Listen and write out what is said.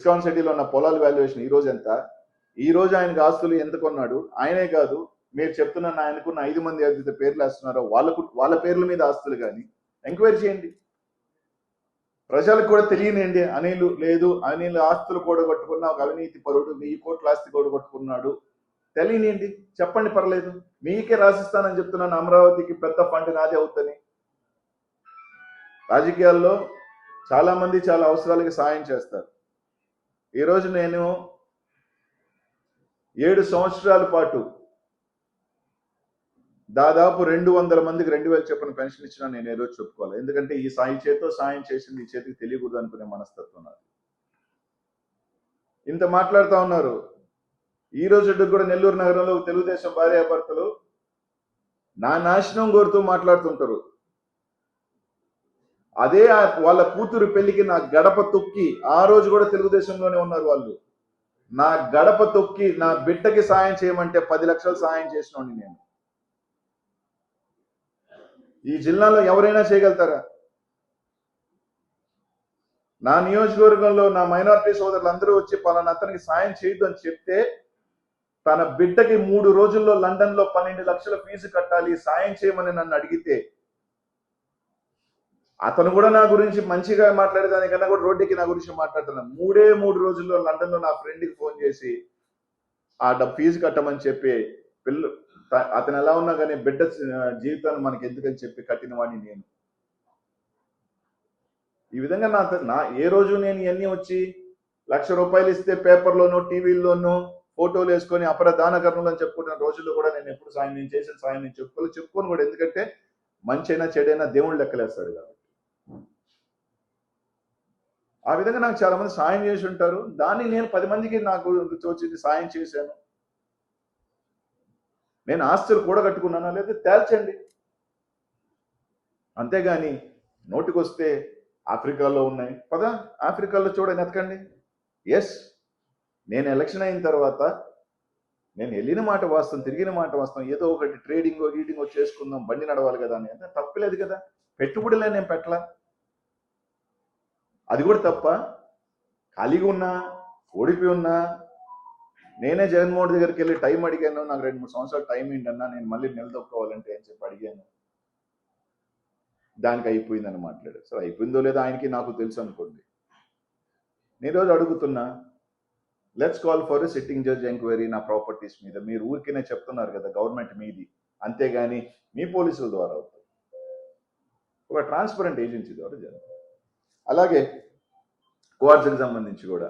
ISKCON సిటీలో ఉన్న పొలాల వాల్యుయేషన్ ఈ రోజు ఎంత, ఈ రోజు ఆయనకు ఆస్తులు ఎంత కొన్నాడు, ఆయనే కాదు మీరు చెప్తున్న ఆయనకున్న 5 మంది ఏదైతే పేర్లు వేస్తున్నారో వాళ్ళ పేర్ల మీద ఆస్తులు కానీ ఎంక్వైరీ చేయండి. ప్రజలకు కూడా తెలియనండి అనిల్ ఆస్తులు కూడగొట్టుకున్న ఒక అవినీతి పరుడు 1000 కోట్ల ఆస్తి కూడగొట్టుకున్నాడు తెలియనియండి, చెప్పండి, పర్లేదు. మీకే రాసిస్తానని చెప్తున్నాను, అమరావతికి పెద్ద ఫండ్ నాదే అవుతుంది. రాజకీయాల్లో చాలా మంది చాలా అవసరాలకి సాయం చేస్తారు. ఈరోజు నేను 7 సంవత్సరాల పాటు దాదాపు 200 మందికి 2000 చొప్పున పెన్షన్ ఇచ్చినా నేను ఏ రోజు చెప్పుకోవాలి. ఎందుకంటే ఈ చేతితో సాయం చేసింది ఈ చేతికి తెలియకూడదు అనుకునే మనస్తత్వం నాది. ఇంత మాట్లాడుతూ ఉన్నారు. ఈ రోజు కూడా నెల్లూరు నగరంలో తెలుగుదేశం భార్యాభర్తలు నా నాశనం కోరుతూ మాట్లాడుతుంటారు. అదే వాళ్ళ కూతురు పెళ్లికి నా గడప తొక్కి, ఆ రోజు కూడా తెలుగుదేశంలోనే ఉన్నారు వాళ్ళు, నా గడప తొక్కి నా బిడ్డకి సాయం చేయమంటే 10 లక్షలు సాయం చేసినోడిని నేను. ఈ జిల్లాలో ఎవరైనా చేయగలుగుతారా? నా నియోజకవర్గంలో నా మైనారిటీ సోదరులు అందరూ వచ్చి పలానా అతనికి సాయం చేయొద్దు అని చెప్తే, తన బిడ్డకి 3 రోజుల్లో లండన్ లో 12 లక్షల ఫీజు కట్టాలి సాయం చేయమని నన్ను అడిగితే, అతను కూడా నా గురించి మంచిగా మాట్లాడేదానికన్నా కూడా రోడ్డుకి నా గురించి మాట్లాడుతున్నాను. 3 రోజుల్లో లండన్ లో నా ఫ్రెండ్కి ఫోన్ చేసి ఆ ఫీజు కట్టమని చెప్పి అతను ఎలా ఉన్నా కానీ బిడ్డ జీవితాన్ని మనకి ఎందుకని చెప్పి కట్టిన వాడిని నేను. ఈ విధంగా నా ఏ రోజు నేను ఇవన్నీ వచ్చి ₹1,00,000 ఇస్తే పేపర్లోనూ టీవీల్లోనూ ఫోటోలు వేసుకొని అపరదాన కర్ణులు అని చెప్పుకుంటున్న రోజుల్లో కూడా నేను ఎప్పుడు నేను చేసిన సాయం నేను చెప్పుకోను కూడా. ఎందుకంటే మంచి అయినా చెడైనా దేవుళ్ళు లెక్కలేస్తాడు కాబట్టి. ఆ విధంగా నాకు చాలా మంది సాయం చేసి ఉంటారు. దాన్ని నేను 10 మందికి నాకు తోచింది సాయం చేశాను. నేను ఆస్తులు కూడగట్టుకున్నానా లేదా తేల్చండి. అంతేగాని నోటికొస్తే ఆఫ్రికాలో ఉన్నాయి పదా, ఆఫ్రికాలో చూడని ఎతకండి. ఎస్, నేను ఎలక్షన్ అయిన తర్వాత నేను వెళ్ళిన మాట వాస్తవం, తిరిగిన మాట వాస్తవం. ఏదో ఒకటి గీడింగో చేసుకుందాం, బండి నడవాలి కదా అని అంటే తప్పలేదు కదా. పెట్టుబడిలే నేను పెట్టలా, అది కూడా తప్ప. ఖాళీగా ఉన్నా, ఓడిపోయి ఉన్నా, నేనే జగన్మోహన్ దగ్గరికి వెళ్ళి టైం అడిగాను. నాకు 2-3 సంవత్సరాలు టైం ఏంటన్నా, నేను మళ్ళీ నిలదొక్కోవాలంటే అని చెప్పి అడిగాను. దానికి అయిపోయిందని మాట్లాడారు. సరే, అయిపోయిందో లేదో ఆయనకి నాకు తెలుసు అనుకోండి. నేను రోజు అడుగుతున్నా, let's call for a sitting judge enquiry నా ప్రాపర్టీస్ మీద. మీరు ఊరికేనే చెప్తున్నారు కదా గవర్నమెంట్ మీది, అంతేగాని మీ పోలీసుల ద్వారా అవుతుంది. ఒక ట్రాన్స్పరెంట్ ఏజెన్సీ ద్వారా జరుగుతుంది. అలాగే క్వార్ట్స్కి సంబంధించి కూడా